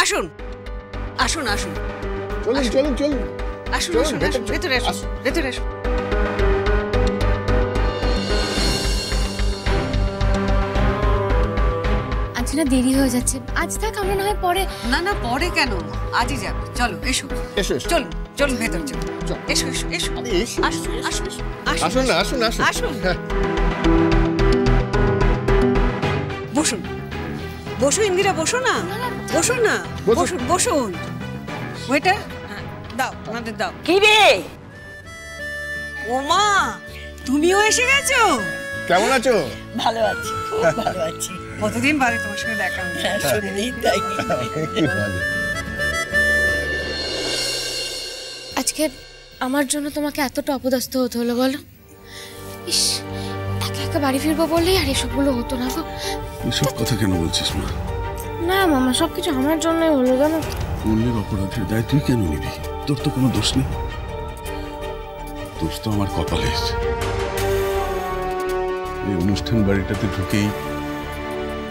আসুন আসুন আসুন চলুন চলুন চলুন আসুন আসুন ভেতরে আসুন ভেতরে আসুন। আজ না দেরি হয়ে যাচ্ছে, আজ থাক, আমরা না হয় পরে। না না পরে কেন, আজই যাবে। চলো এসো এসো চলুন চলুন ভেতর চলুন। এসো এসো এসো আসুন আসুন আসুন না আসুন আসুন আসুন। বসুন বসো ইন্দিরা, বসো না, বসো না, বসুন বসুন। ওইটা দাও, আমাদের দাও। কি রে ওমা, তুমিও এসে গেছো? কেমন আছো? ভালো আছি, খুব ভালো আছি। কতদিন বাদে তোমার সঙ্গে দেখা হলো। শুনলেই তাই। আজকে আমার জন্য তোমাকে এতটা অপদস্থ হতে হলো বলো? ইস, একা একা বাড়ি ফিরবো বললেই আর এসবগুলো হতো না গো। এসব কথা কেন বলছিস মা? না মামা, সবকিছু আমার জন্যই হলো জানো। অন্যের অপরাধের দায় তুই কেন নিবি? তোর তো কোনো দোষ নেই। দোষ তো আমার কপালের। এই অনুষ্ঠান বাড়িটাতে ঢুকেই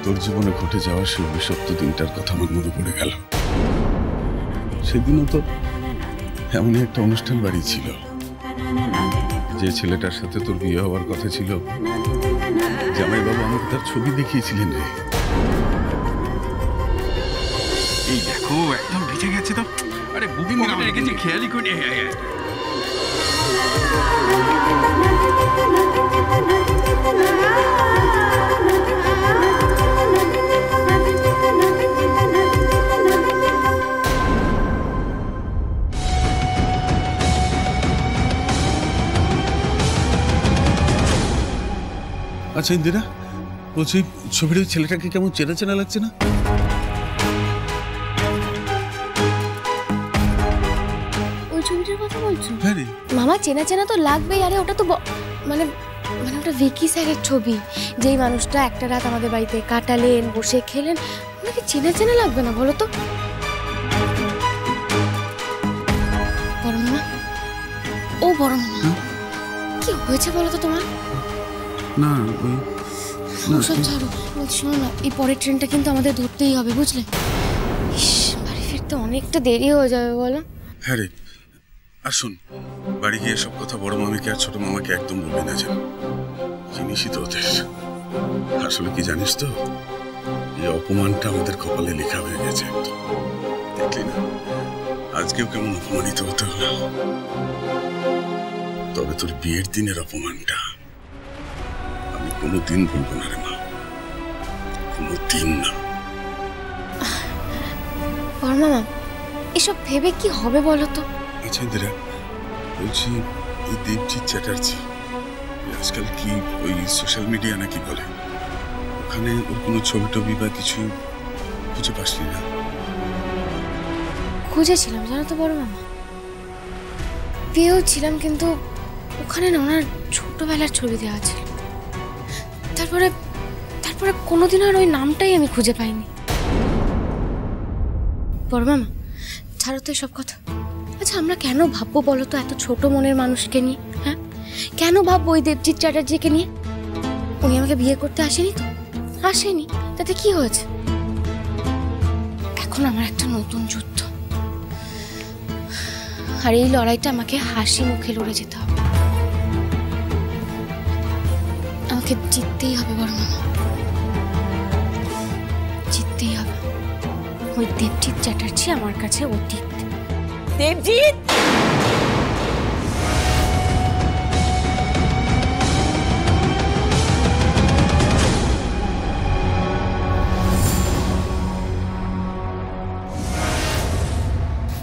তোর জীবনে ঘটে যাওয়া সেই অভিশপ্ত দিনটার কথা আমার মনে পড়ে গেল। সেদিনও তো এমনই একটা অনুষ্ঠান বাড়ি ছিল, যে ছেলেটার সাথে তোর বিয়ে হওয়ার কথা ছিল, জামাইবাবু আমাকে তার ছবি দেখিয়েছিলেন রে। এই দেখো একদম ভিজে গেছে তো। আরে বুকিং করে রেখেছি, খেয়ালই করি। আচ্ছা ইন্দিরা, বলছি ছবির ওই ছেলেটাকে কেমন চেনা চেনা লাগছে না? ওই ছবিটার কথা বলছো? হ্যাঁ রে মামা, চেনা চেনা তো লাগবেই। আরে ওটা তো মানে মানে ওটা ভিকি স্যারের ছবি। যেই মানুষটা একটা রাত আমাদের বাড়িতে কাটালেন, বসে খেলেন, ওনাকে চেনা চেনা লাগবে না বলো তো? বড় মামা, ও বড় মামা, কি হয়েছে বলো তো তোমার? না ওই ওসব ছাড়ো, বলছি শোনো না, এই পরের ট্রেনটা কিন্তু আমাদের ধরতেই হবে, বুঝলে? ইস, বাড়ি ফিরতে অনেকটা দেরি হয়ে যাবে বলো। হ্যাঁ রে, আর শোন, বাড়ি গিয়ে সব কথা বড় মামিকে আর ছোট মামাকে একদম বলবি না যেন। জিনিসই তো ওদের। আসলে কি জানিস তো, এই অপমানটা আমাদের কপালে লেখা হয়ে গেছে একদম। দেখলি না আজকেও কেমন অপমানিত হতে হলো। তবে তোর বিয়ের দিনের অপমানটা আমি কোনোদিন ভুলবো না রে মা, কোনোদিন না। বড় মামা, এসব ভেবে কি হবে বলো তো? আচ্ছা ইন্দিরা, বলছি এই দেবজিৎ চ্যাটার্জি আজকাল কি ওই সোশ্যাল মিডিয়া নাকি বলে, ওখানে ওর কোনো ছবি টবি বা কিছু খুঁজে পাসনি না? খুঁজেছিলাম জানো তো বড় মামা, পেয়েও ছিলাম, কিন্তু ওখানে না ওনার ছোটবেলার ছবি দেওয়া ছিল। তারপরে তারপরে কোনোদিন আর ওই নামটাই আমি খুঁজে পাইনি। বড় মামা, ছাড়ো তো এসব কথা। আচ্ছা, আমরা কেন ভাববো বলো তো এত ছোট মনের মানুষকে নিয়ে? হ্যাঁ, কেন ভাববো ওই দেবজিৎ চ্যাটার্জিকে নিয়ে? উনি আমাকে বিয়ে করতে আসেনি তো, আসেনি, তাতে কি হয়েছে? এখন আমার একটা নতুন যুদ্ধ, আর এই লড়াইটা আমাকে হাসি মুখে লড়ে যেতে হবে। আমাকে জিততেই হবে বড় মামা, জিততেই হবে। ওই দেবজিৎ চ্যাটার্জি আমার কাছে অতীত। দেবজিৎ,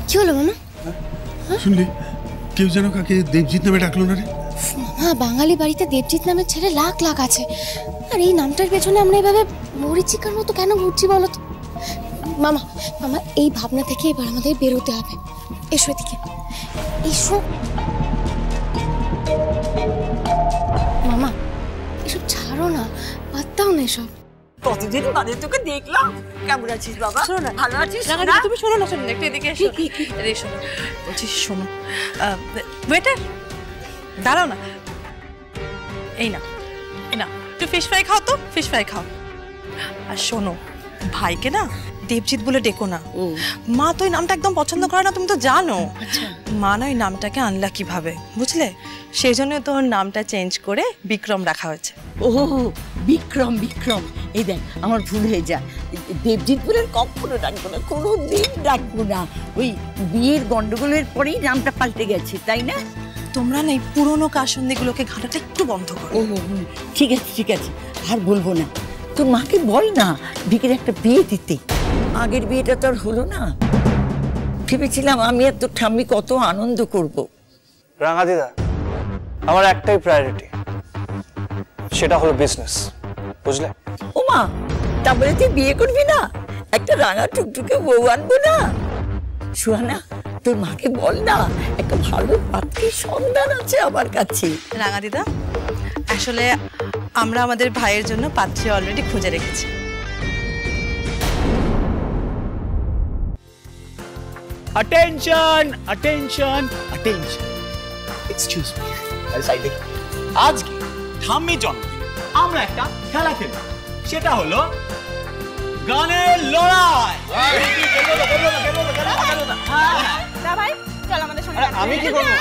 কি হলো মামা? শুনলি কেউ যেন কাকে দেবজিৎ নামে ডাকলো না রে? মামা, বাঙালি বাড়িতে দেবজিৎ নামের ছেলে লাখ লাখ আছে, আর এই নামটার পেছনে আমরা এভাবে মরিচিকার মতো কেন ঘুরছি বলো তো? মামা মামা, এই ভাবনা থেকে এবার আমাদের বেরোতে হবে। এসো এদিকে, এসো। মামা, এসব ছাড়ো না, বাদ দাও না এসব। কতদিন বাদে তোকে দেখলাম। কেমন আছিস বাবা? শোনো না, ভালো আছিস? তুমি শোনো না, শোনো না, একটু এদিকে এসো। এদিকে শোনো, বলছি শোনো, ওয়েটার দাঁড়াও না, এই না, এই না, একটু ফিশ ফ্রাই খাও তো, ফিশ ফ্রাই খাও। আর শোনো, ভাইকে না দেবজিৎ বলে ডেকো না। মা তো ওই নামটা একদম পছন্দ করে না, তুমি তো জানো। মা না ওই নামটাকে আনলা কিভাবে, বুঝলে? সেই জন্য তো ওর নামটা চেঞ্জ করে বিক্রম রাখা হয়েছে। ও বিক্রম, বিক্রম। এই দেখ আমার ভুল হয়ে যায়, দেবজিৎ বলে কখনো ডাকবো না, কোনোদিন ডাকবো না। ওই বিয়ের গন্ডগোলের পরেই নামটা পাল্টে গেছে, তাই না? তোমরা না এই পুরোনো কাসন্দিগুলোকে ঘাটাটা একটু বন্ধ করো। ও ঠিক আছে ঠিক আছে, আর বলবো না। তোর মাকে বল না বিকেলে একটা বিয়ে দিতে। আগের বিয়েটা তো আর হলো না। ভেবেছিলাম আমি আর তোর ঠাম্মি কত আনন্দ করব। রাঙা দিদা, আমার একটাই প্রায়োরিটি, সেটা হলো বিজনেস, বুঝলে? ওমা, তা বলে তুই বিয়ে করবি না? একটা রাঙা টুকটুকে বউ আনবো না? সুহানা, তোর মাকে বল না একটা ভালো পাত্রীর সন্ধান আছে আমার কাছে। রাঙা দিদা, আসলে আমরা আমাদের ভাইয়ের জন্য পাত্রী অলরেডি খুঁজে রেখেছি। Attention attention attention, excuse me, সাইডে। আজকে ঠাম্মি জন্মদিন, আমরা একটা খেলা খেলব, সেটা হলো গানের লড়াই। আমি কি করবো?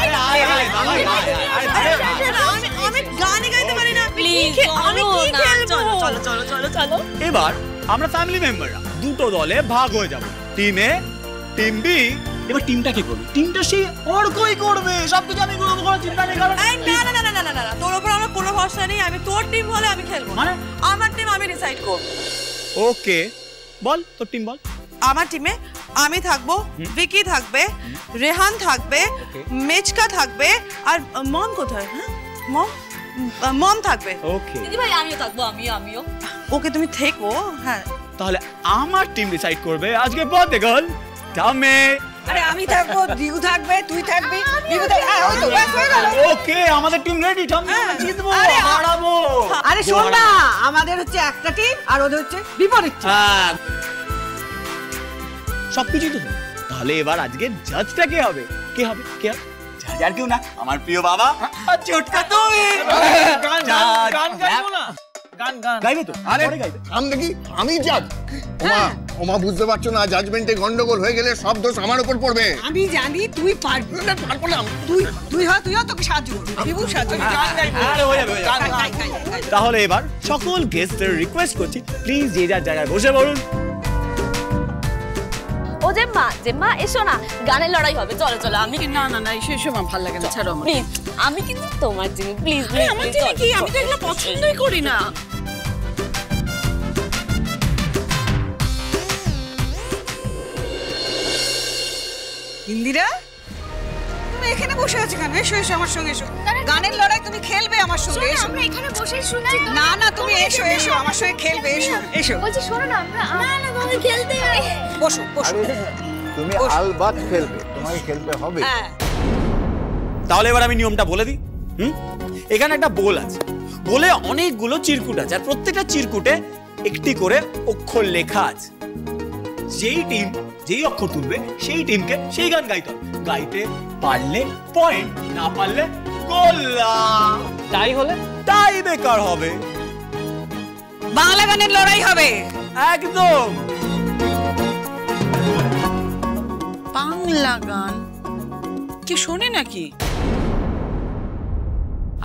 আমি গানে গাইতে পারি না, প্লিজ আমি কি খেলবো? চলো চলো চলো চলো। এবার আমরা ফ্যামিলি মেম্বাররা দুটো দলে ভাগ হয়ে যাব, টিম এ টিম বি। এবার টিমটা কি করবে? টিমটা সে অর্কই করবে, সবকিছু আমি করবো, কোনো চিন্তা নেই। কারণ না না না না না না, তোর উপর আমার কোনো ভরসা নেই। আমি তোর টিম হলে আমি খেলবো, মানে আমার টিম আমি ডিসাইড করব। ওকে, বল তোর টিম বল। আমার টিমে আমি থাকবো, ভিকি থাকবে, রেহান থাকবে, মেচকা থাকবে, আর মম কোথায়? হ্যাঁ মম থাকবে। ওকে দিদি ভাই আমিও থাকবো, আমিও। ওকে তুমি থেকো। হ্যাঁ তাহলে আমার টিম ডিসাইড করবে আজকে বার্থডে গার্ল টামে। আরে আমি থাকবো, দিগু থাকবে, তুই থাকবি, দিগু থাকবে। ওকে, আমাদের টিম রেডি, টামে জিতবো, হারাবো। আরে শোন না, আমাদের হচ্ছে একটা টিম আর ওদের হচ্ছে বিপরীত টিম। হ্যাঁ, সবকিছু তো। তাহলে এবার আজকে জাজটা কে হবে? কে হবে? কে হবে? জাজ আর কেউ না, আমার প্রিয় বাবা চটকা তুমি। গান গাইবো না? গান গাইবে তো? আরে গাইবে। আমি দেখি আমি জাজ। ওমা বুঝতে পারছো না, জাজমেন্টে গন্ডগোল হয়ে গেলে সব দোষ আমার উপর পড়বে। আমি জানি তুই পারবি না, পারবো না। তুইও তোকে সাহায্য করবি, বিভু সাহায্য করবি। আরে হয়ে যাবে। তাহলে এবার সকল গেস্টদের রিকোয়েস্ট করছি, প্লিজ যে যার জায়গায় বসে পড়ুন। ও জেম্মা এসো না, গানের লড়াই হবে। চলো চলো। আমি না না না, এসো মা, ভালো লাগে না, ছাড়ো আমার। প্লিজ, আমি কিন্তু তোমার জন্য, প্লিজ আমার জন্য কি? আমি তো এগুলো পছন্দই করি না। ইন্দিরা, তুমি এখানে বসে আছো কেন? এসো এসো আমার সঙ্গে এসো। গানের লড়াই তুমি খেলবে আমার সঙ্গে। এসো, আমরা এখানে বসে শুনাই। না না, তুমি এসো এসো আমার সঙ্গে খেলবে। এসো এসো। বলছি শোনো না, আমরা না আমি খেলতে যাই। বসো বসো। তুমি আলবাত খেলবে, তোমাকে খেলতে হবে। হ্যাঁ, তাহলে এবার আমি নিয়মটা বলে দিই। এখানে একটা বোল আছে, বোলে অনেকগুলো চিরকুট আছে, আর প্রত্যেকটা চিরকুটে একটি করে অক্ষর লেখা আছে। যেই টিম যেই অক্ষর তুলবে সেই টিমকে সেই গান গাইতে হবে। গাইতে পারলে পয়েন্ট, না পারলে গোল্লা। তাই হলে তাই বেকার হবে। বাংলা গানের লড়াই হবে একদম। বাংলা গান কি শোনে নাকি?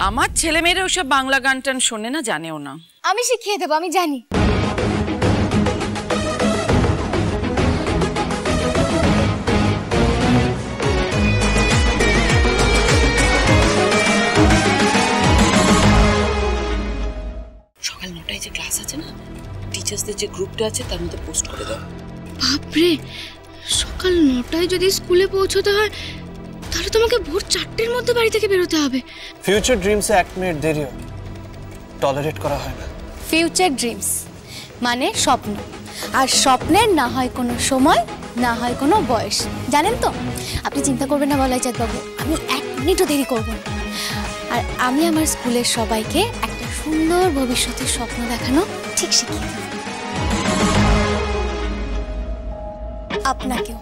আমার ছেলেমেয়েরা ওসব বাংলা গান টান শোনে না, জানেও না। আমি শিখিয়ে দেবো, আমি জানি। সকাল 9টায় যে ক্লাস আছে না, টিচার্সদের যে গ্রুপটা আছে তার মধ্যে পোস্ট করে দাও। বাপরে, সকাল 9টায় যদি স্কুলে পৌঁছতে হয় তাহলে তোমাকে ভোর 4টের মধ্যে বাড়ি থেকে বেরোতে হবে। ফিউচার ড্রিমসে 1 মিনিট দেরি হবে, টলারেট করা হয় না। ফিউচার ড্রিমস মানে স্বপ্ন, আর স্বপ্নের না হয় কোনো সময়, না হয় কোনো বয়স, জানেন তো? আপনি চিন্তা করবেন না বলাইচাঁদ বাবু, আমি 1 মিনিটও দেরি করব না। আর আমি আমার স্কুলের সবাইকে একটা সুন্দর ভবিষ্যতের স্বপ্ন দেখানো ঠিক শিখিয়ে দেব। আপনাকেও।